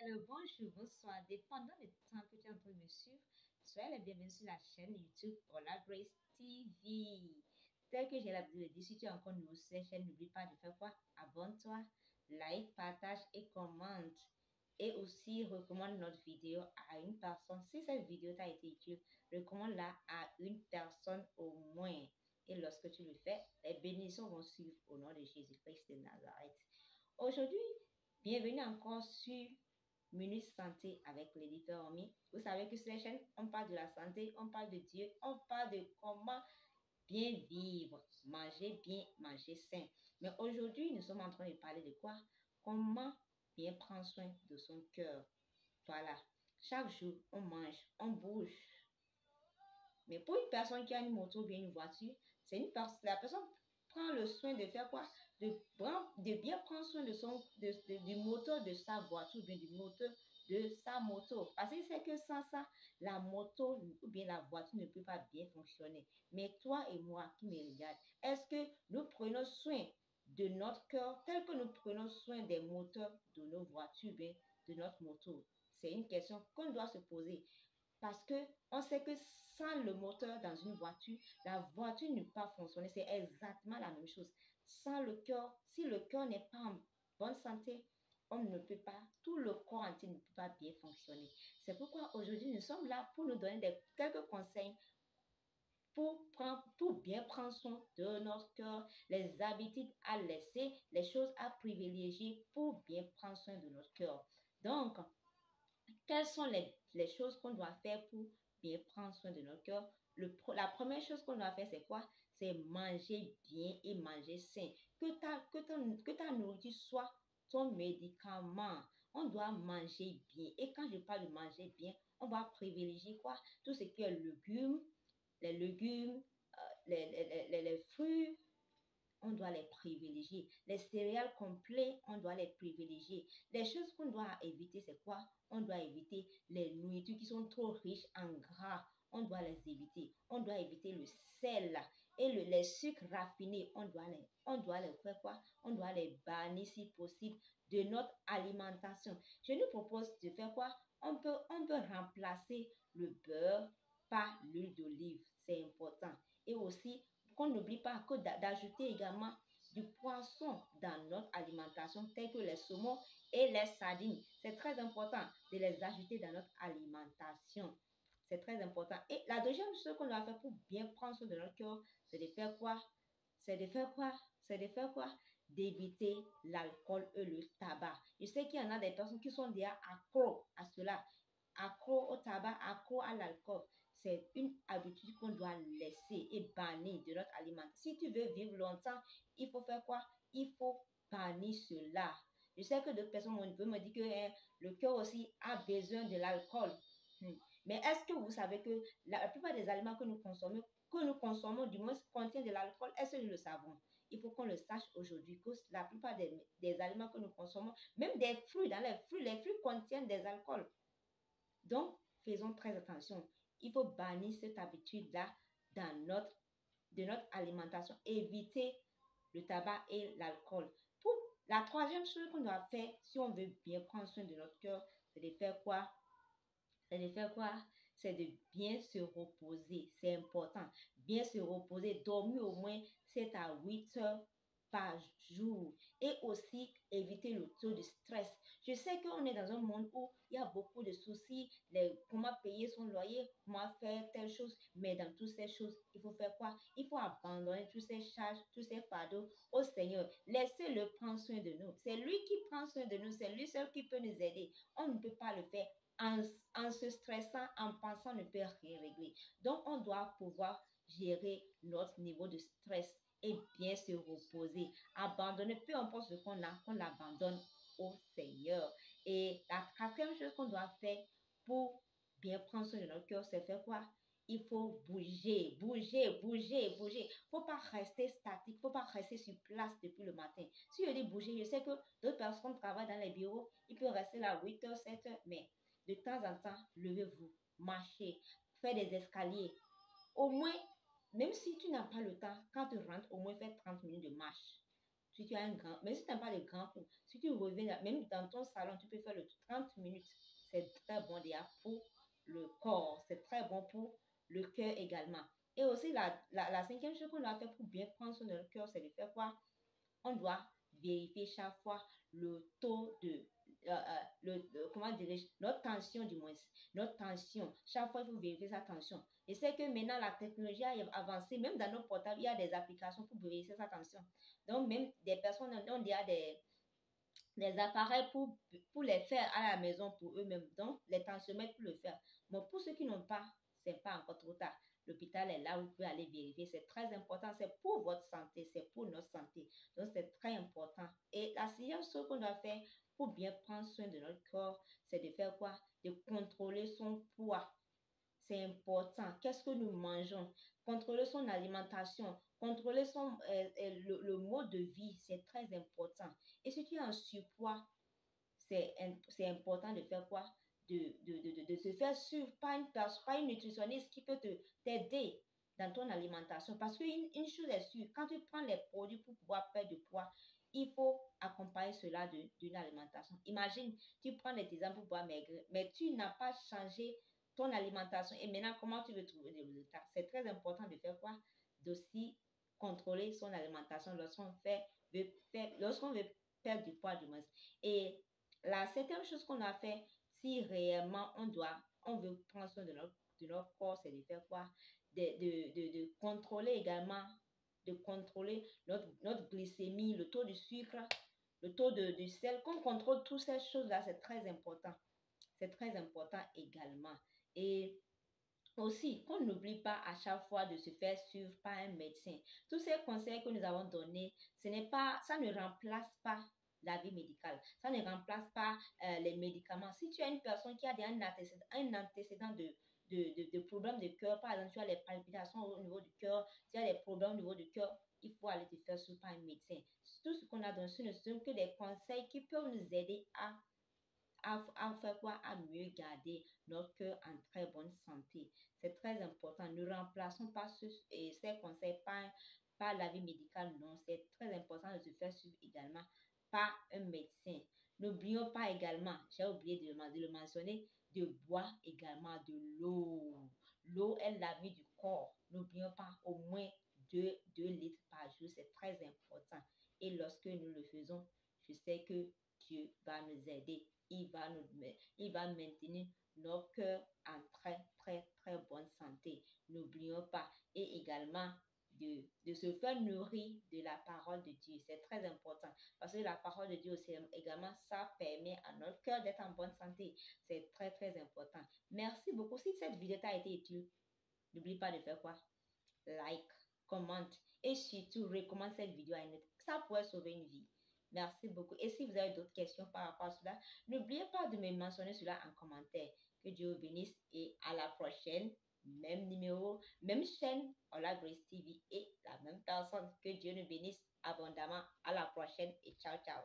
Hello, bonjour, bonsoir, dépendant du temps que tu es en train de me suivre, soyez les bienvenus sur la chaîne YouTube Ola Grace TV. Tel que j'ai l'habitude de dire, si tu es encore nouveau sur cette chaîne, n'oublie pas de faire quoi? Abonne-toi, like, partage et commente. Et aussi, recommande notre vidéo à une personne. Si cette vidéo t'a été utile, recommande-la à une personne au moins. Et lorsque tu le fais, les bénédictions vont suivre au nom de Jésus-Christ de Nazareth. Aujourd'hui, bienvenue encore sur Minute Santé avec Lady Fermi. Vous savez que sur la chaîne, on parle de la santé, on parle de Dieu, on parle de comment bien vivre, manger bien, manger sain. Mais aujourd'hui, nous sommes en train de parler de quoi? Comment bien prendre soin de son cœur. Voilà. Chaque jour, on mange, on bouge. Mais pour une personne qui a une moto ou bien une voiture, la personne prend le soin de faire quoi? De bien prendre soin du moteur de sa voiture ou bien du moteur de sa moto. Parce qu'il sait que sans ça, la moto ou bien la voiture ne peut pas bien fonctionner. Mais toi et moi qui me regarde, est-ce que nous prenons soin de notre cœur tel que nous prenons soin des moteurs de nos voitures, bien, de notre moto? C'est une question qu'on doit se poser. Parce que on sait que sans le moteur dans une voiture, la voiture ne peut pas fonctionner. C'est exactement la même chose. Sans le cœur, si le cœur n'est pas en bonne santé, on ne peut pas, tout le corps entier ne peut pas bien fonctionner. C'est pourquoi aujourd'hui, nous sommes là pour nous donner quelques conseils pour bien prendre soin de notre cœur, les habitudes à laisser, les choses à privilégier pour bien prendre soin de notre cœur. Donc, quelles sont les choses qu'on doit faire pour bien prendre soin de notre cœur? La première chose qu'on doit faire, c'est quoi? C'est manger bien et manger sain. Que ta nourriture soit ton médicament. On doit manger bien. Et quand je parle de manger bien, on va privilégier quoi? Tout ce qui est légumes, les fruits, on doit les privilégier. Les céréales complets, on doit les privilégier. Les choses qu'on doit éviter, c'est quoi? On doit éviter les nourritures qui sont trop riches en gras. On doit les éviter. On doit éviter le sel et les sucres raffinés. On doit les faire quoi? On doit les bannir si possible de notre alimentation. Je nous propose de faire quoi? On peut remplacer le beurre par l'huile d'olive. C'est important. Et aussi, qu'on n'oublie pas d'ajouter également du poisson dans notre alimentation, tel que les saumons et les sardines. C'est très important de les ajouter dans notre alimentation. C'est très important. Et la deuxième chose qu'on doit faire pour bien prendre soin de notre cœur, c'est de faire quoi? C'est de faire quoi? C'est de faire quoi? D'éviter l'alcool et le tabac. Je sais qu'il y en a des personnes qui sont déjà accro à cela, accro au tabac, accro à l'alcool. C'est une habitude qu'on doit laisser et bannir de notre alimentation. Si tu veux vivre longtemps, il faut faire quoi? Il faut bannir cela. Je sais que d'autres personnes veulent me dire que le cœur aussi a besoin de l'alcool. Mais est-ce que vous savez que la plupart des aliments que nous consommons du moins contiennent de l'alcool? Est-ce que nous le savons? Il faut qu'on le sache aujourd'hui que la plupart des aliments que nous consommons, même des fruits, les fruits contiennent des alcools. Donc, faisons très attention. Il faut bannir cette habitude-là de notre alimentation. Éviter le tabac et l'alcool. La troisième chose qu'on doit faire si on veut bien prendre soin de notre cœur, c'est de faire quoi? C'est de faire quoi? C'est de bien se reposer. C'est important. Bien se reposer. Dormir au moins 7 à 8 heures par jour. Et aussi éviter le taux de stress. Je sais qu'on est dans un monde où il y a beaucoup de soucis. Comment payer son loyer, comment faire telle chose. Mais dans toutes ces choses, il faut faire quoi? Il faut abandonner toutes ces charges, tous ces fardeaux au Seigneur. Laissez-le prendre soin de nous. C'est lui qui prend soin de nous. C'est lui seul qui peut nous aider. On ne peut pas le faire en se stressant, en pensant ne peut rien régler. Donc, on doit pouvoir gérer notre niveau de stress et bien se reposer. Abandonner, peu importe ce qu'on a, qu'on l'abandonne au Seigneur. Et la quatrième chose qu'on doit faire pour bien prendre soin de notre cœur, c'est faire quoi? Il faut bouger, bouger, bouger, bouger. Il ne faut pas rester statique, il ne faut pas rester sur place depuis le matin. Si je dis bouger, je sais que d'autres personnes travaillent dans les bureaux, ils peuvent rester là 8 heures, 7 heures, mais de temps en temps, levez-vous, marchez, faites des escaliers. Au moins, même si tu n'as pas le temps, quand tu rentres, au moins fais 30 minutes de marche. Si tu as un grand, même si tu n'as pas de grand coup, si tu reviens, même dans ton salon, tu peux faire le 30 minutes. C'est très bon déjà pour le corps. C'est très bon pour le cœur également. Et aussi, la cinquième chose qu'on doit faire pour bien prendre soin de notre cœur, c'est de faire quoi? On doit vérifier chaque fois le taux de, comment dirais-je, notre tension du moins, notre tension. Chaque fois, il faut vérifier sa tension. Et c'est que maintenant, la technologie a avancé, même dans nos portables, il y a des applications pour vérifier sa tension. Donc, même des personnes ont déjà des appareils pour les faire à la maison pour eux-mêmes. Donc, les tensiomètres pour le faire. Mais pour ceux qui n'ont pas, c'est pas encore trop tard. L'hôpital est là où vous pouvez aller vérifier. C'est très important. C'est pour votre santé. C'est pour notre santé. Donc, c'est très important. Et la sixième chose qu'on doit faire pour bien prendre soin de notre corps, c'est de faire quoi? De contrôler son poids. C'est important. Qu'est-ce que nous mangeons? Contrôler son alimentation, contrôler le mode de vie, c'est très important. Et si tu es en surpoids, c'est important de faire quoi? De se faire suivre par une nutritionniste qui peut t'aider dans ton alimentation. Parce qu'une chose est sûre, quand tu prends les produits pour pouvoir perdre du poids, il faut accompagner cela d'une alimentation. Imagine, tu prends des tisanes pour pouvoir maigrir, mais tu n'as pas changé ton alimentation. Et maintenant, comment tu veux trouver des résultats? C'est très important de faire quoi? D'aussi contrôler son alimentation lorsqu'on veut perdre du poids du moins. Et la septième chose qu'on a fait, si réellement on veut prendre soin de notre corps, c'est de faire quoi? De contrôler également, de contrôler notre glycémie, le taux de sucre, le taux de sel. Qu'on contrôle toutes ces choses-là, c'est très important. C'est très important également. Et aussi, qu'on n'oublie pas à chaque fois de se faire suivre par un médecin. Tous ces conseils que nous avons donnés, ça ne remplace pas la vie médicale. Ça ne remplace pas les médicaments. Si tu as une personne qui a un antécédent de problèmes de cœur, par exemple, tu as les palpitations au niveau du cœur, tu as des problèmes au niveau du cœur, il faut aller te faire suivre par un médecin. Tout ce qu'on a donné, ce ne sont que des conseils qui peuvent nous aider à faire quoi? À mieux garder notre cœur en très bonne santé. C'est très important. Ne remplaçons pas ces conseils par l'avis médical. Non, c'est très important de se faire suivre également par un médecin. N'oublions pas également, j'ai oublié de le mentionner, de boire également de l'eau. L'eau est la vie du corps. N'oublions pas au moins 2 litres par jour. C'est très important. Et lorsque nous le faisons, je sais que Dieu va nous aider. Il va maintenir nos cœurs en très, très, très bonne santé. N'oublions pas. Et également, de se faire nourrir de la parole de Dieu. C'est très important. Parce que la parole de Dieu aussi, également, ça permet à notre cœur d'être en bonne santé. C'est très, très important. Merci beaucoup. Si cette vidéo t'a été utile, n'oublie pas de faire quoi? Like, commente et surtout recommande cette vidéo à une autre. Ça pourrait sauver une vie. Merci beaucoup. Et si vous avez d'autres questions par rapport à cela, n'oubliez pas de me mentionner cela en commentaire. Que Dieu vous bénisse et à la prochaine. Même numéro, même chaîne, Ola Grace TV et la même personne. Que Dieu nous bénisse abondamment. À la prochaine et ciao, ciao.